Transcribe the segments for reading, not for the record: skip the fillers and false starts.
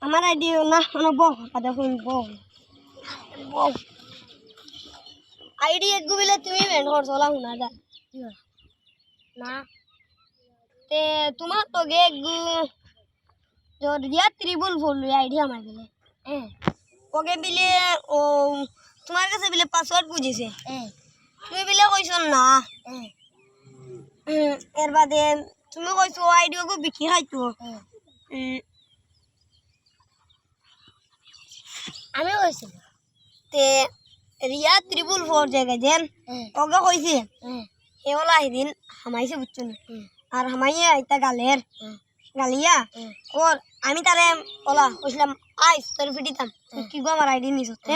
আমার আইডি না না বহ দেখুন বহ বহ আইডি এক গুবিলে তুমি বেন করছো লা হুনা যা না তে তোমার তো গে जो रिया त्रिबुल बोल रही आईडी हमारे लिए ओके बिले ओ तुम्हारे कैसे बिले पासवर्ड पूछे से तुम्हें बिले कोई सुन ना एर बाद तुम्हें कोई सो आईडी को बिकी है तो हमें कोई से ते रिया त्रिबुल फोर जगह जेन ओके कोई से ये वाला ही दिन हमारे से पूछो और हमारे इतना गालेर गालिया और আমি তারে ওলা কইছিলাম আইস তোর ফিটিতাম কি গো আমার আইডি নিছ তে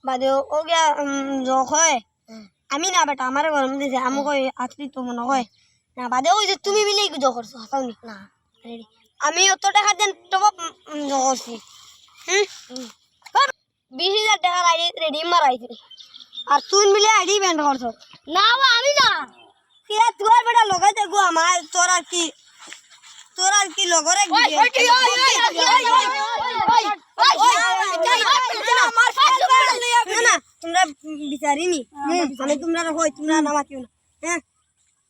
বাদে ও গিয়া যোগ হয় আমি না বেটা আমার গরম দিছে আমি কই আত্রি তো মনে হয় না বাদে ওই যে তুমি মিলেই যোগ করছো হাসাওনি না রেডি আমি অত টাকা দেন টপ যোগ করছি 20000 টাকার আইডি রেডি মারাইছি আর তুই মিলে আইডি ব্যান্ড করছো না আমি না কি তোর বেটা লগাই দেখো আমার তোর আর কি তোর আর কি লগরে না তোমরা বিচারিনি আমি তোমরা হই তোমরা নামা কেউ না হ্যাঁ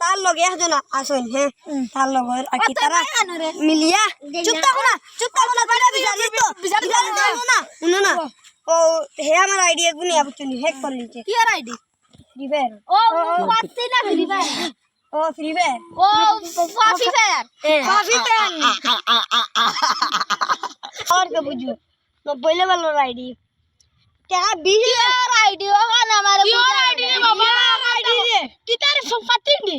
তার লগে একজন আসেন হ্যাঁ তার লগে আর কি তারা মিলিয়া চুপ থাকো না তোমরা বিচারি তো বিচারি না শুনো না ও হে আমার আইডি এক গুনি আপনি হ্যাক করে নিছে কি আর আইডি ফ্রি ফায়ার ও পাচ্ছি না ফ্রি ফায়ার ও ফ্রি ফায়ার ও ফাফি ফায়ার और क्या बुझो तो पहले वाला आईडी क्या 20000 आईडी होगा ना हमारे प्योर आईडी रे बाबा आईडी रे कितार फटी नी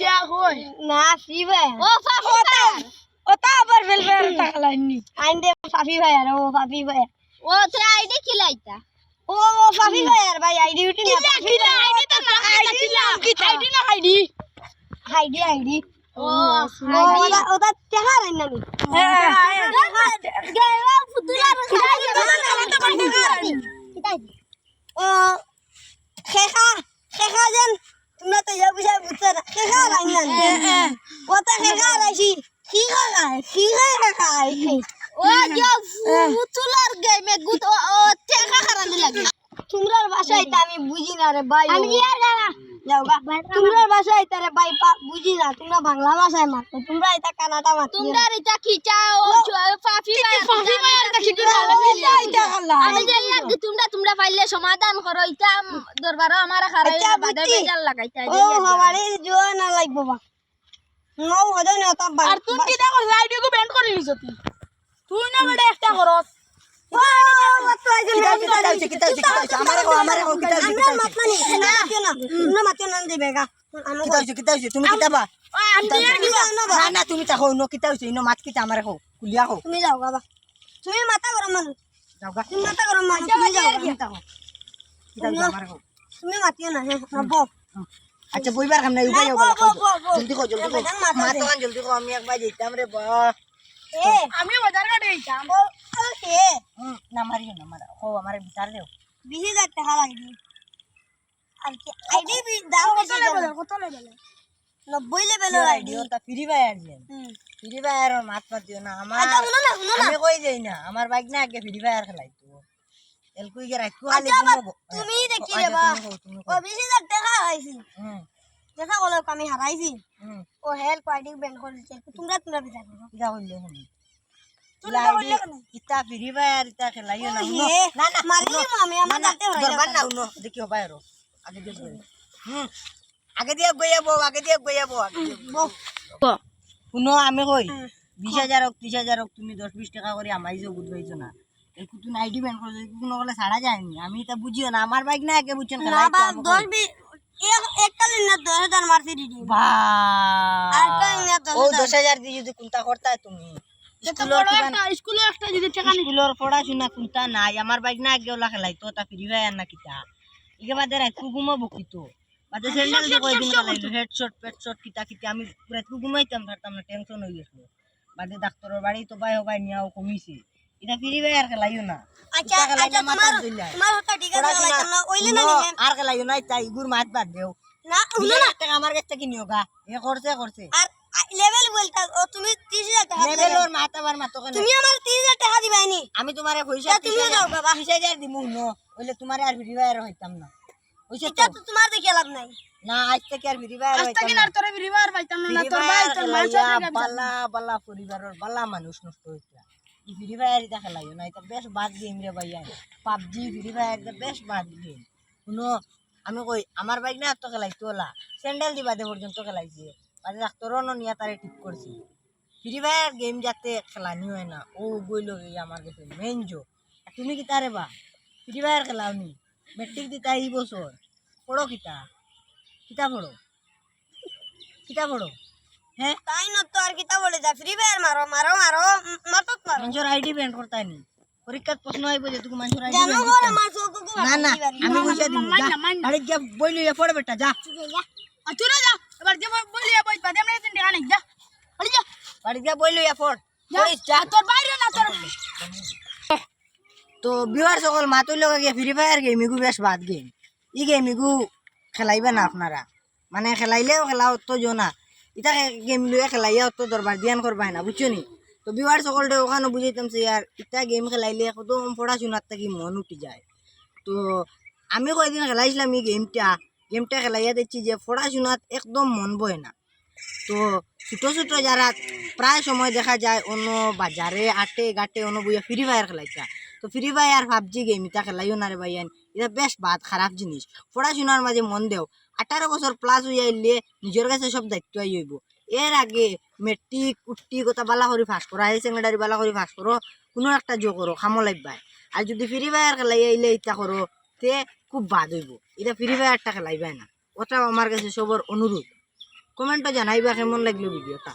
क्या होय ना फ्री फायर ओ फाफी फायर ओता पर वेल वेल तकलानी आंदे फाफी फायर ओ फाफी फायर ओ तेरा आईडी खिलाइता ओ फाफी फायर भाई आईडी उठी ना खिला आईडी तो ना आईडी ना आईडी ओ ओदा क्या रे नमी गेवा फुतुला ओ खेखा जन तुमने तो ये बुझा बुझा खेखा राइन ओता खेखा राशी खीखा ओ जो फुतुलार गे में गुत ओ खेखा कराने लगे तुमरा भाषा इता আমি বুঝি না রে ভাই আমি কি আর জানা যাওগা তোমরা ভাষা এটা রে ভাই বুঝি না তোমরা বাংলা ভাষায় মারতো তোমরা এটা কানাডা মারতো তোমরা এটা খিচাও ফাফি মার এটা খিচু এটা আল্লাহ আমি জানি আর তোমরা পাইলে সমাধান করো এটা দরবার আমার খারাই বাদে বেজাল লাগাইতা ও হবারে জো না লাগবো বা নো হদে না তা আর তুই কি দেখো আইডি কো ব্যান্ড করে নিছ তুই না বড় একটা করস তুমি তাহো ন কিতা হইছে ন মাত কিতা আমারে হো কুলিয়া হো তুমি যাও বাবা তুমি মাথা গরম মার যাওগা তুমি মাথা গরম মার তুমি যাও কিতা হো কিতা হইছে আমারে হো তুমি মাতিও না হ্যাঁ বো আচ্ছা বইবার কাম নাই উপায় হবে জলদি কো মাতমান জলদি কো আমি একবার যাইতাম রে বা এ আমি বাজার কাটে যাইতাম ওকে না মারিও না মারা ও আমারে বিচার দেও 20000 টাকা লাগবে আর কি আইডি বি দাম কত লেভেল 90 লেভেলের আইডি ওটা ফ্রি ফায়ার দেন ফ্রি ফায়ার মাত দিও না আমার আচ্ছা শুনো না আমি কই যাই না আমার বাইক না আগে ফ্রি ফায়ার খেলাইতো এল কই গে রাখু খালি তুমি দেখি রে বা ও 20000 টাকা আইছি দেখা বলো আমি হারাইছি ও হেল কোয়ালিটি ব্যান্ড করে দিছে তোমরা বিচার করো কিটা হইলো হুনি ইতা ফ্রি ফায়ার ইতা খেলাইও না না মারিলি আমি আমার যাতে হই দরবার না উনো দেখি হবে আর আগে দিয়ে আগে দিয়ে গইয়াবো শুনো আমি কই 20000 হোক 30000 হোক তুমি 10-20 টাকা করে আমাইছো বুঝবাইছো না এই কুতুন আইডি ব্যান করে কোনো বলে ছাড়া যায়নি আমি এটা বুঝিও না আমার বাইক না আগে বুঝছেন না বা 10 এক কালিন না 10000 মারছি দিদি বা আর কাই না 10000 ও 10000 দিয়ে যদি কোনটা করতা তুমি স্কুলে একটা যদি টাকা নি স্কুলের পড়াশোনা কোনটা নাই আমার বাইক না আগে ওলা খেলাইতো তা ফ্রি ফায়ার না কিতা ইগে বাদে রাত কুগুমা বকিতো বাদে স্যান্ডেল দিয়ে কয়দিন খেলাইলো হেডশট পেটশট কিতা আমি রাত কুগুমাইতাম ধরতাম না টেনশন হই গেছিল বাদে ডাক্তারের বাড়ি তো ভাই নিয়াও কমিছে এটা ফ্রি ফায়ার খেলাইও না আচ্ছা তোমার ওটা ঠিক আছে খেলাইতাম না ওইলে না নিলে আর খেলাইও না তাই গুর মাত বাদ দেও না না আমার কাছে কিনিও গা এ করছে আর লেভেল বলতা ও তুমি 30000 টাকা দিবা। লেভেল ওর মাতাবার মাতো কেন তুমি আমার 30000 টাকা দিবাইনি। আমি তোমারে পয়সা তা তুমিও দাও বাবা। 30000 দিমু ন হইলে তোমারে আর ভিডিও আর হইতাম না হইছে এটা তো তো তোমার দেখে লাভ নাই। না আজ থেকে আর ভিডিও আর হইতাম না তোরে বিরিবার পাইতাম না তোর ভাই তোর মা বালা বালা পরিবারের বালা মানুষ নষ্ট হইতা ই ভিডিও আর এটা খেলাইও না এটা বেশ বাদ গেম রে ভাইয়া পাবজি ভিডিও আর এটা বেশ বাদ গেম শুনো আমি কই আমার বাইক না তো খেলাইতো ওলা স্যান্ডেল দিবা দে পর্যন্ত খেলাইছি বাজে ডাক্তারও নিয়া তারে ঠিক করছি ফ্রি ফায়ার গেম যাতে খেলানি হয় না ও বইল আমার কাছে মেইন জো তুমি কি তারে বা ফ্রি ফায়ার খেলাওনি মেট্রিক দিতা এই বছর পড়ো কিতা কিতা পড়ো কিতা পড়ো হ্যাঁ তাই না তো আর কিতা বলে যা ফ্রি ফায়ার মারো মারো মারো মারত মারো। মানুষের আইডি ব্যান্ড করতাই নি পরীক্ষার প্রশ্ন আইব যে তুমি মানুষের আইডি জানো ব্যান্ড বড় মাছ তো না না আমি বুঝা দিমু যা আরে যা বইলি পড় বেটা যা তুই যা এবার যে বলি বই পাদে আমরা তিন টাকা নাই যা বলি যা বাড়ি যা বইলি পড় পড়িস যা তোর বাইরে না তোর তো বিহার সকল মাতুর লগে গিয়ে ফ্রি ফায়ার গেম ইগু বেশ বাদ গেম ই গেম ইগু খেলাইবে না আপনারা মানে খেলাইলেও খেলা অত জো না ইটা গেম লুয়ে খেলাইয়া অত দরবার দিয়ান করবাই না বুঝছো নি তো বিহার সকলটা ওখানে বুঝাইতাম সে আর ইটা গেম খেলাইলে একদম পড়াশোনার থেকে মন উঠি যায় তো আমি কয়েকদিন খেলাইছিলাম এই গেমটা খেলাইয়া দেখছি যে পড়াশোনাত একদম মন বয় না তো ছোটো ছোটো যারা প্রায় সময় দেখা যায় অন্য বাজারে আটে গাটে অন্য বইয়া ফ্রি ফায়ার খেলাইতা তো ফ্রি ফায়ার পাবজি গেম এটা খেলাইও না রে ভাইয়ান এটা বেশ বাদ খারাপ জিনিস পড়াশোনার মাঝে মন দেও 18 বছর প্লাস হইয়া আইলে নিজের কাছে সব দায়িত্ব আই হইব এর আগে মেট্রিক উট্টি কথা বালা করে ফাঁস করো হাই সেকেন্ডারি বালা করে ফাঁস করো কোনো একটা জো করো খামো লাগবাই আর যদি ফ্রি ফায়ার খেলাইয়া আইলে ইটা করো তে খুব বাদ হইব এটা ফ্রি ফায়ারটা খেলাইবাই না ওটা আমার কাছে সবার অনুরোধ কমেন্টে জানাইবা কেমন লাগলো ভিডিওটা।